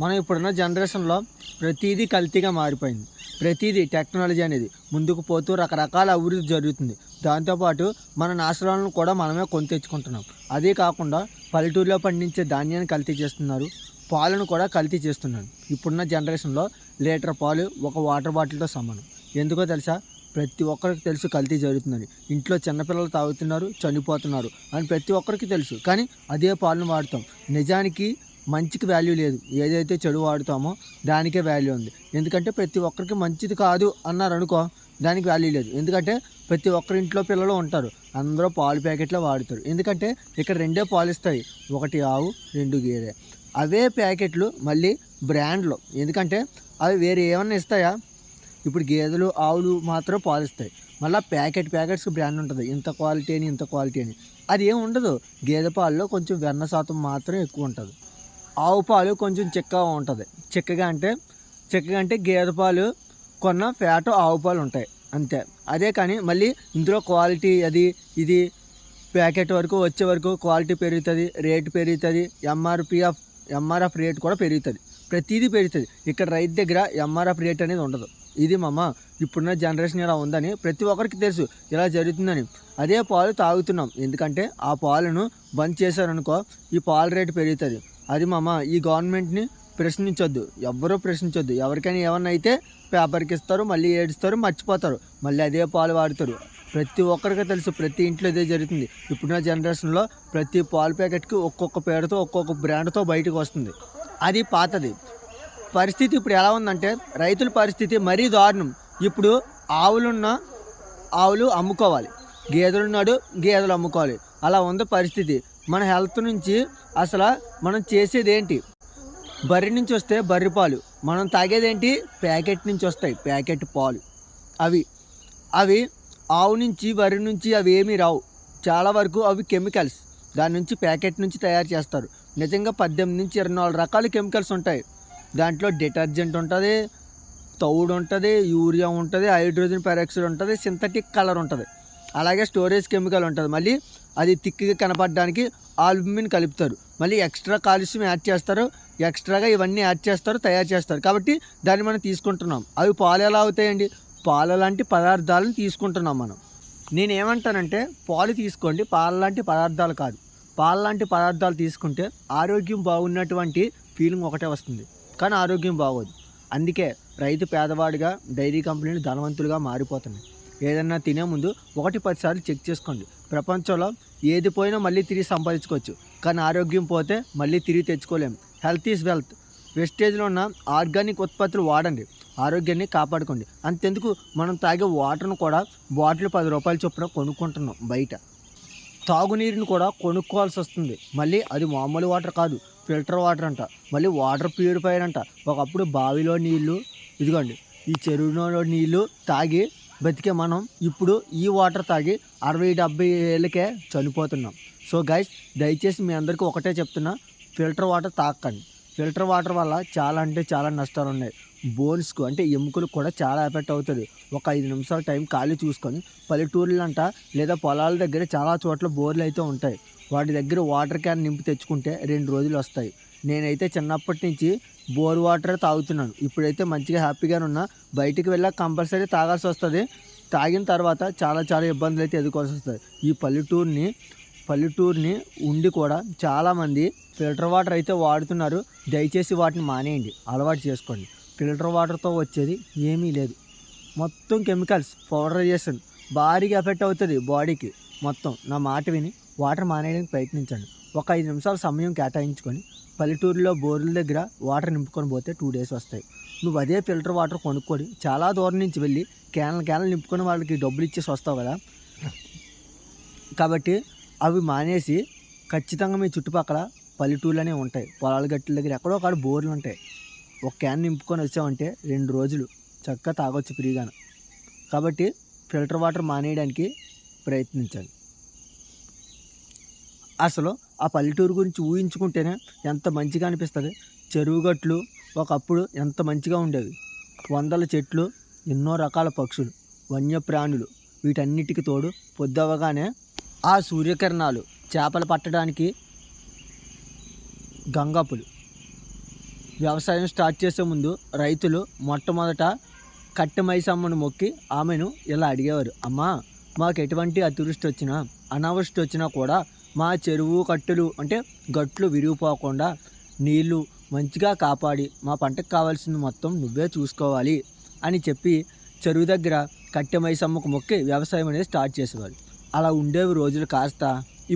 మనం ఇప్పుడున్న జనరేషన్లో ప్రతిదీ కల్తీగా మారిపోయింది. ప్రతిదీ టెక్నాలజీ అనేది ముందుకు పోతూ రకరకాల అభివృద్ధి జరుగుతుంది. దాంతోపాటు మన నాశనాలను కూడా మనమే కొని తెచ్చుకుంటున్నాం. అదే కాకుండా పల్లెటూరులో పండించే ధాన్యాన్ని కల్తీ చేస్తున్నారు. పాలను కూడా కల్తీ చేస్తున్నారు. ఇప్పుడున్న జనరేషన్లో లీటర్ పాలు ఒక వాటర్ బాటిల్తో సమానం. ఎందుకో తెలుసా? ప్రతి ఒక్కరికి తెలుసు కల్తీ జరుగుతుందని. ఇంట్లో చిన్నపిల్లలు తాగుతున్నారు, చనిపోతున్నారు అని ప్రతి ఒక్కరికి తెలుసు. కానీ అదే పాలను వాడుతాం. నిజానికి మంచికి వాల్యూ లేదు. ఏదైతే చెడు వాడుతామో దానికే వాల్యూ ఉంది. ఎందుకంటే ప్రతి ఒక్కరికి మంచిది కాదు అన్నారు అనుకో, దానికి వాల్యూ లేదు. ఎందుకంటే ప్రతి ఒక్కరి ఇంట్లో పిల్లలు ఉంటారు, అందరూ పాలు ప్యాకెట్లో వాడుతారు. ఎందుకంటే ఇక్కడ రెండే పాలు ఇస్తాయి, ఒకటి ఆవు, రెండు గేదె. అవే ప్యాకెట్లు మళ్ళీ బ్రాండ్లో, ఎందుకంటే అవి వేరే ఏమన్నా ఇస్తాయా? ఇప్పుడు గేదెలు ఆవులు మాత్రం పాలు ఇస్తాయి. మళ్ళీ ప్యాకెట్స్కి బ్రాండ్ ఉంటుంది, ఇంత క్వాలిటీ అని ఇంత క్వాలిటీ అని. అది ఏమి ఉండదు. గేదె పాలలో కొంచెం వెన్న శాతం మాత్రం ఎక్కువ ఉంటుంది. ఆవు పాలు కొంచెం చిక్కగా ఉంటుంది. చిక్కగా అంటే గేదె పాలు కొన్న ఫ్యాట్ ఆవు పాలు ఉంటాయి అంతే. అదే కానీ మళ్ళీ ఇందులో క్వాలిటీ అది ఇది ప్యాకెట్ వరకు వచ్చే వరకు క్వాలిటీ పెరుగుతుంది, రేటు పెరుగుతుంది, ఎంఆర్ఎఫ్ రేట్ కూడా పెరుగుతుంది. ప్రతిదీ పెరుగుతుంది. ఇక్కడ రైతు దగ్గర ఎంఆర్ఎఫ్ రేట్ అనేది ఉండదు. ఇది ఇప్పుడున్న జనరేషన్ ఇలా ఉందని ప్రతి ఒక్కరికి తెలుసు, ఇలా జరుగుతుందని. అదే పాలు తాగుతున్నాం. ఎందుకంటే ఆ పాలను బంద్ చేశారనుకో ఈ పాల రేటు పెరుగుతుంది. అది ఈ గవర్నమెంట్ని ప్రశ్నించొద్దు, ఎవ్వరూ ప్రశ్నించొద్దు. ఎవరికైనా ఏమన్నా అయితే పేపర్కి ఇస్తారు, మళ్ళీ ఏడుస్తారు, మర్చిపోతారు, మళ్ళీ అదే పాలు వాడుతారు. ప్రతి ఒక్కరికి తెలుసు, ప్రతి ఇంట్లో ఇదే జరుగుతుంది. ఇప్పుడున్న జనరేషన్లో ప్రతి పాలు ప్యాకెట్కి ఒక్కొక్క పేరుతో ఒక్కొక్క బ్రాండ్తో బయటకు వస్తుంది. అది పాతది పరిస్థితి. ఇప్పుడు ఎలా ఉందంటే రైతుల పరిస్థితి మరీ దారుణం. ఇప్పుడు ఆవులు అమ్ముకోవాలి, గేదెలు అమ్ముకోవాలి. అలా ఉంది పరిస్థితి. మన హెల్త్ నుంచి అసలు మనం చేసేది ఏంటి? బర్రె నుంచి వస్తే బర్రె పాలు, మనం తాగేదేంటి? ప్యాకెట్ నుంచి వస్తాయి ప్యాకెట్ పాలు. అవి ఆవు నుంచి బర్రె నుంచి అవి ఏమీ రావు. చాలా వరకు అవి కెమికల్స్, దాని నుంచి ప్యాకెట్ నుంచి తయారు చేస్తారు. నిజంగా 18 నుంచి 24 రకాల కెమికల్స్ ఉంటాయి. దాంట్లో డిటర్జెంట్ ఉంటుంది, తౌడు ఉంటుంది, యూరియా ఉంటుంది, హైడ్రోజన్ పెరాక్సైడ్ ఉంటుంది, సింథటిక్ కలర్ ఉంటుంది, అలాగే స్టోరేజ్ కెమికల్ ఉంటుంది. మళ్ళీ అది థిక్గా కనపడడానికి ఆల్బుమిన్ కలుపుతారు. మళ్ళీ ఎక్స్ట్రా కాల్షియం యాడ్ చేస్తారు, ఎక్స్ట్రాగా ఇవన్నీ యాడ్ చేస్తారు, తయారు చేస్తారు. కాబట్టి దాన్ని మనం తీసుకుంటున్నాం. అవి పాలు ఎలా అవుతాయండి? పాలు లాంటి పదార్థాలను తీసుకుంటున్నాం మనం. నేనేమంటానంటే పాలు తీసుకోండి, పాలు లాంటి పదార్థాలు కాదు. పాలు లాంటి పదార్థాలు తీసుకుంటే ఆరోగ్యం బాగున్నటువంటి ఫీలింగ్ ఒకటే వస్తుంది, కానీ ఆరోగ్యం బాగోదు. అందుకే రైతు పేదవాడిగా, డైరీ కంపెనీలు ధనవంతులుగా మారిపోతున్నాయి. ఏదన్నా తినే ముందు 1-10 సార్లు చెక్ చేసుకోండి. ప్రపంచంలో ఏది పోయినా మళ్ళీ తిరిగి సంపాదించుకోవచ్చు, కానీ ఆరోగ్యం పోతే మళ్ళీ తిరిగి తెచ్చుకోలేము. Health is wealth. వెస్టేజ్లో ఉన్న ఆర్గానిక్ ఉత్పత్తులు వాడండి, ఆరోగ్యాన్ని కాపాడుకోండి. అంతెందుకు, మనం తాగే వాటర్ను కూడా బాటిల్ 10 రూపాయల చొప్పున కొనుక్కుంటున్నాం బయట. తాగునీరుని కూడా కొనుక్కోవాల్సి వస్తుంది. మళ్ళీ అది మామూలు వాటర్ కాదు, ఫిల్టర్ వాటర్ అంట, మళ్ళీ వాటర్ ప్యూరిఫైయర్ అంట. ఒకప్పుడు బావిలో నీళ్ళు, ఇదిగోండి ఈ చెరువులో నీళ్ళు తాగి బతికే మనం ఇప్పుడు ఈ వాటర్ తాగి 60-70 ఏళ్ళకే చనిపోతున్నాం. సో గైస్, దయచేసి మీ అందరికీ ఒకటే చెప్తున్నా, ఫిల్టర్ వాటర్ తాకండి. ఫిల్టర్ వాటర్ వల్ల చాలా అంటే చాలా నష్టాలు ఉన్నాయి. బోన్స్కు అంటే ఎముకలకు కూడా చాలా ఎఫెక్ట్ అవుతుంది. ఒక 5 నిమిషాల టైం ఖాళీ చూసుకొని పల్లెటూర్లంట లేదా పొలాల దగ్గర చాలా చోట్ల బోర్లు అయితే ఉంటాయి. వాటి దగ్గర వాటర్ క్యాన్ నింపి తెచ్చుకుంటే 2 రోజులు వస్తాయి. నేనైతే చిన్నప్పటి నుంచి బోర్ వాటరే తాగుతున్నాను. ఇప్పుడైతే మంచిగా హ్యాపీగానే ఉన్నా. బయటికి వెళ్ళాక కంపల్సరీ తాగాల్సి వస్తుంది. తాగిన తర్వాత చాలా చాలా ఇబ్బందులు అయితే ఎదుర్కోవాల్సి వస్తుంది. ఈ పల్లెటూరిని ఉండి కూడా చాలామంది ఫిల్టర్ వాటర్ అయితే వాడుతున్నారు. దయచేసి వాటిని మానేయండి, అలవాటు చేసుకోండి. ఫిల్టర్ వాటర్తో వచ్చేది ఏమీ లేదు, మొత్తం కెమికల్స్, పౌడరైజేషన్ భారీగా ఎఫెక్ట్ అవుతుంది బాడీకి మొత్తం. నా మాట విని వాటర్ మానేయడానికి ప్రయత్నించండి. ఒక 5 నిమిషాల సమయం కేటాయించుకొని పల్లెటూరులో బోర్ల దగ్గర వాటర్ నింపుకొని పోతే 2 డేస్ వస్తాయి. నువ్వు అదే ఫిల్టర్ వాటర్ కొనుక్కొని చాలా దూరం నుంచి వెళ్ళి క్యాన్లు నింపుకొని వాళ్ళకి డబ్బులు ఇచ్చేసి వస్తావు కదా. కాబట్టి అవి మానేసి ఖచ్చితంగా మీ చుట్టుపక్కల పల్లెటూళ్ళనే ఉంటాయి, పొలాల గట్టుల దగ్గర ఎక్కడో ఒక బోర్లు ఉంటాయి. ఒక క్యాన్ నింపుకొని వచ్చామంటే 2 రోజులు చక్కగా తాగొచ్చు ఫ్రీగాను. కాబట్టి ఫిల్టర్ వాటర్ మానేయడానికి ప్రయత్నించాలి. అసలు ఆ పల్లెటూరు గురించి ఊహించుకుంటేనే ఎంత మంచిగా అనిపిస్తుంది. చెరువు గట్లు ఒకప్పుడు ఎంత మంచిగా ఉండేవి. 100 చెట్లు, ఎన్నో రకాల పక్షులు, వన్యప్రాణులు, వీటన్నిటికి తోడు పొద్దవగానే ఆ సూర్యకిరణాలు, చేపలు పట్టడానికి గంగపులు, వ్యవసాయం స్టార్ట్ చేసే ముందు రైతులు మొట్టమొదట కట్టె మైసమ్మను మొక్కి ఆమెను ఇలా అడిగేవారు, అమ్మా మాకు ఎటువంటి అతివృష్టి వచ్చినా అనావృష్టి వచ్చినా కూడా మా చెరువు కట్టులు అంటే గట్లు విరిగిపోకుండా నీళ్లు మంచిగా కాపాడి మా పంటకు కావాల్సింది మొత్తం నువ్వే చూసుకోవాలి అని చెప్పి చెరువు దగ్గర కట్టె మైసమ్మకు మొక్కి వ్యవసాయం అనేది స్టార్ట్ చేసేవారు. అలా ఉండేవి రోజులు కాస్త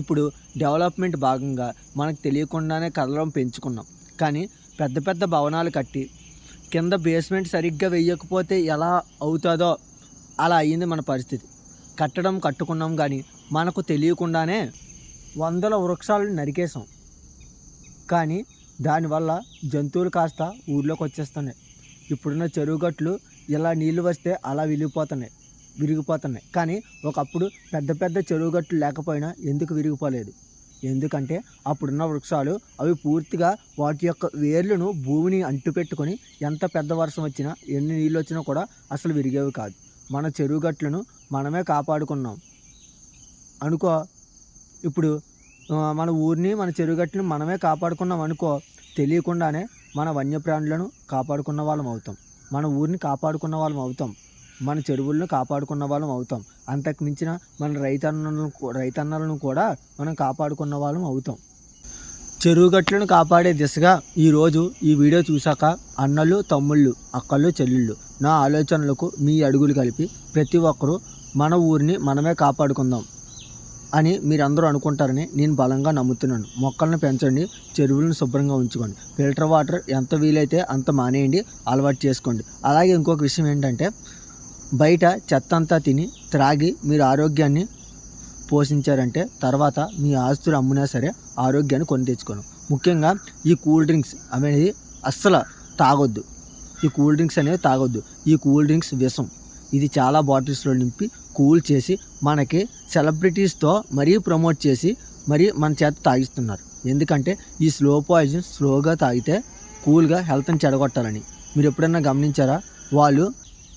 ఇప్పుడు డెవలప్మెంట్ భాగంగా మనకు తెలియకుండానే కలరం పెంచుకున్నాం. కానీ పెద్ద పెద్ద భవనాలు కట్టి కింద బేస్మెంట్ సరిగ్గా వేయకపోతే ఎలా అవుతుందో అలా అయ్యింది మన పరిస్థితి. కట్టుకున్నాం కానీ మనకు తెలియకుండానే వందల వృక్షాలను నరికేసాం. కానీ దానివల్ల జంతువులు కాస్త ఊర్లోకి వచ్చేస్తున్నాయి. ఇప్పుడున్న చెరువు గట్లు ఇలా నీళ్లు వస్తే అలా విరిగిపోతున్నాయి. కానీ ఒకప్పుడు పెద్ద పెద్ద చెరువు గట్లు లేకపోయినా ఎందుకు విరిగిపోలేదు? ఎందుకంటే అప్పుడున్న వృక్షాలు అవి పూర్తిగా వాటి యొక్క వేర్లను భూమిని అంటుపెట్టుకొని ఎంత పెద్ద వర్షం వచ్చినా ఎన్ని నీళ్ళు వచ్చినా కూడా అసలు విరిగేవి కాదు. మన చెరువు గట్లను మనమే కాపాడుకున్నాం అనుకో. ఇప్పుడు మన ఊరిని మన చెరువు గట్లను మనమే కాపాడుకున్నాం అనుకో, తెలియకుండానే మన వన్యప్రాణులను కాపాడుకున్న వాళ్ళం అవుతాం, మన ఊరిని కాపాడుకున్న వాళ్ళం అవుతాం, మన చెరువులను కాపాడుకున్న వాళ్ళం అవుతాం. అంతకు మించిన మన రైతన్నలను కూడా మనం కాపాడుకున్న వాళ్ళం అవుతాం. చెరువు గట్లను కాపాడే దిశగా ఈరోజు ఈ వీడియో చూశాక అన్నలు, తమ్ముళ్ళు, అక్కలు, చెల్లెళ్ళు నా ఆలోచనలకు మీ అడుగులు కలిపి ప్రతి ఒక్కరూ మన ఊరిని మనమే కాపాడుకుందాం అని మీరందరూ అనుకుంటారని నేను బలంగా నమ్ముతున్నాను. మొక్కలను పెంచండి, చెరువులను శుభ్రంగా ఉంచుకోండి, ఫిల్టర్ వాటర్ ఎంత వీలైతే అంత మానేయండి, అలవాటు చేసుకోండి. అలాగే ఇంకొక విషయం ఏంటంటే, బయట చెత్త అంతా తిని త్రాగి మీరు ఆరోగ్యాన్ని పోషించారంటే తర్వాత మీ ఆస్తులు అమ్మునా సరే ఆరోగ్యాన్ని కొని తెచ్చుకోను. ముఖ్యంగా ఈ కూల్ డ్రింక్స్ అనేది అస్సలు తాగొద్దు. ఈ కూల్ డ్రింక్స్ అనేవి తాగొద్దు. ఈ కూల్ డ్రింక్స్ విషం. ఇది చాలా బాటిల్స్లో నింపి కూల్ చేసి మనకి సెలబ్రిటీస్తో మరీ ప్రమోట్ చేసి మరీ మన చేత తాగిస్తున్నారు. ఎందుకంటే ఈ స్లో పాయిజన్ స్లోగా తాగితే కూల్గా హెల్త్ని చెడగొట్టాలని. మీరు ఎప్పుడైనా గమనించారా? వాళ్ళు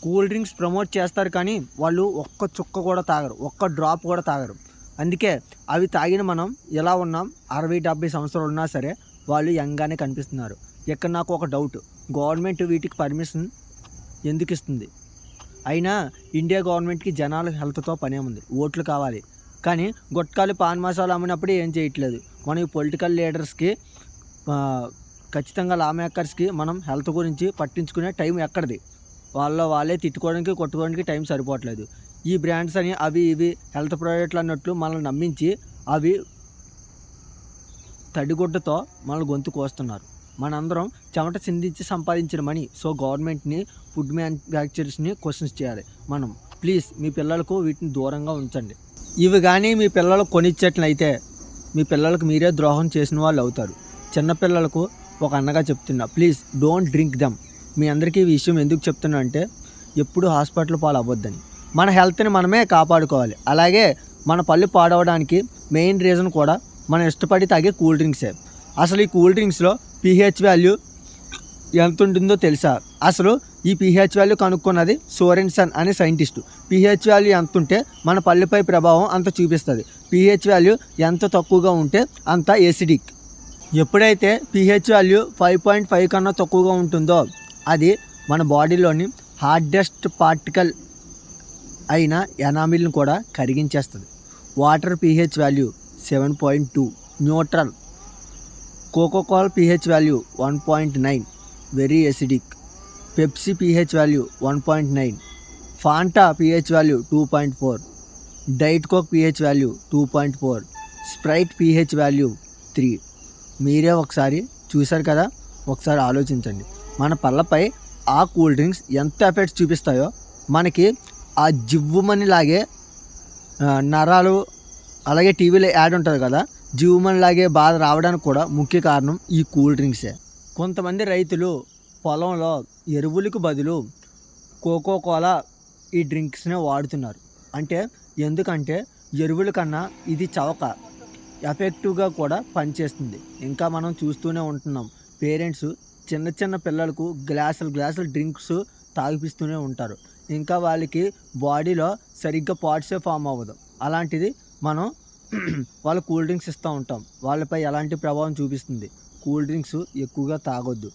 కూల్ డ్రింక్స్ ప్రమోట్ చేస్తారు కానీ వాళ్ళు ఒక్క చుక్క కూడా తాగరు, ఒక్క డ్రాప్ కూడా తాగరు. అందుకే అవి తాగిన మనం ఎలా ఉన్నాం, 60-70 సంవత్సరాలు ఉన్నా సరే వాళ్ళు యంగానే కనిపిస్తున్నారు. ఇక్కడ నాకు ఒక డౌట్, గవర్నమెంట్ వీటికి పర్మిషన్ ఎందుకు ఇస్తుంది? అయినా ఇండియా గవర్నమెంట్కి జనాల హెల్త్తో పనే ఉంది, ఓట్లు కావాలి. కానీ గుట్కాలు, పాన్ మసాలా అమ్మినప్పుడు ఏం చేయట్లేదు. మనం ఈ పొలిటికల్ లీడర్స్కి ఖచ్చితంగా లా మేకర్స్కి మనం హెల్త్ గురించి పట్టించుకునే టైం ఎక్కడిది? వాళ్ళే తిట్టుకోవడానికి, కొట్టుకోవడానికి టైం సరిపోవట్లేదు. ఈ బ్రాండ్స్ అని అవి ఇవి హెల్త్ ప్రోడక్ట్లు అన్నట్లు మనల్ని నమ్మించి అవి తడిగుడ్డతో మనల్ని గొంతు కోస్తున్నారు. మనందరం చెమట చిందించి సంపాదించిన మనీ. సో గవర్నమెంట్ని, ఫుడ్ మ్యానుఫ్యాక్చరర్స్ని క్వశ్చన్స్ చేయాలి మనం. ప్లీజ్ మీ పిల్లలకు వీటిని దూరంగా ఉంచండి. ఇవి కానీ మీ పిల్లలకు కొనిచ్చేట్లయితే మీ పిల్లలకు మీరే ద్రోహం చేసిన వాళ్ళు అవుతారు. చిన్నపిల్లలకు ఒక అన్నగా చెప్తున్నా, ప్లీజ్ డోంట్ డ్రింక్ దెమ్. మీ అందరికీ ఈ విషయం ఎందుకు చెప్తున్నా అంటే, ఎప్పుడు హాస్పిటల్ పాలు అవ్వద్దని. మన హెల్త్ని మనమే కాపాడుకోవాలి. అలాగే మన పళ్ళు పాడవడానికి మెయిన్ రీజన్ కూడా మనం ఇష్టపడి తాగే కూల్ డ్రింక్సే. అసలు ఈ కూల్ డ్రింక్స్లో pH వాల్యూ ఎంత ఉంటుందో తెలుసా? అసలు ఈ pH వాల్యూ కనుక్కున్నది సోరెన్సన్ అనే సైంటిస్టు. pH వాల్యూ ఎంత ఉంటే మన పళ్ళపై ప్రభావం అంత చూపిస్తుంది. pH వాల్యూ ఎంత తక్కువగా ఉంటే అంత ఎసిడిక్. ఎప్పుడైతే pH వాల్యూ 5.5 కన్నా తక్కువగా ఉంటుందో అది మన బాడీలోని హార్డెస్ట్ పార్టికల్ అయిన ఎనామిల్ని కూడా కరిగించేస్తుంది. Water pH value 7.2 neutral. Coca Cola pH value 1.9 very acidic. Pepsi pH value 1.9. Fanta pH value 2.4. Diet Coke pH value 2.4. Sprite pH value 3. మీరే ఒకసారి చూశారు కదా, ఒకసారి ఆలోచించండి. మన పళ్ళపై ఆ కూల్ డ్రింక్స్ ఎంత ఎఫెక్ట్స్ చూపిస్తాయో మనకి ఆ జివ్వుమని లాగే నరాలు, అలాగే టీవీలో యాడ్ ఉంటుంది కదా, జివ్వుమని లాగే బాధ రావడానికి కూడా ముఖ్య కారణం ఈ కూల్ డ్రింక్సే. కొంతమంది రైతులు పొలంలో ఎరువులకు బదులు కోకోకోలా ఈ డ్రింక్స్నే వాడుతున్నారు. ఎందుకంటే ఎరువుల కన్నా ఇది చవక, ఎఫెక్టివ్గా కూడా పనిచేస్తుంది. ఇంకా మనం చూస్తూనే ఉంటున్నాం, పేరెంట్స్ చిన్న చిన్న పిల్లలకు గ్లాసులు డ్రింక్స్ తాగిపిస్తూనే ఉంటారు. ఇంకా వాళ్ళకి బాడీలో సరిగ్గా పార్ట్సే ఫామ్ అవ్వదు. అలాంటిది మనం వాళ్ళ కూల్ డ్రింక్స్ ఇస్తూ ఉంటాం. వాళ్ళపై ఎలాంటి ప్రభావం చూపిస్తుంది? కూల్ డ్రింక్స్ ఎక్కువగా తాగొద్దు.